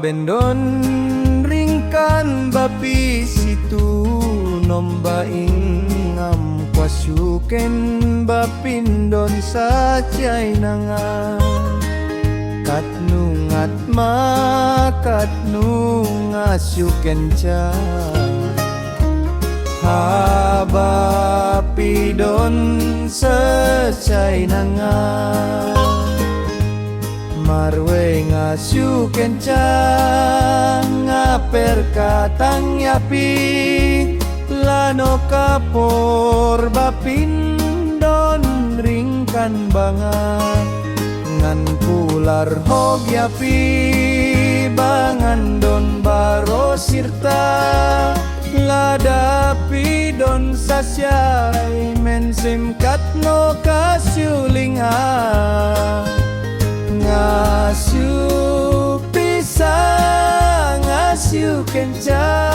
bendon ringkan bapi situ nombaing ngam kwasuken bapindon sa chay nangan katnungat makatnunga syuken cha haba pidon sa chay nangan marwe ngasuken cha ngaper katang yapi lano kapor bapindon ringkan banget ngan pular hog yapi bangan don baro sirta ladapi don sasyai mensim katno kasyulinga ngasuh pisang ngasuh kencang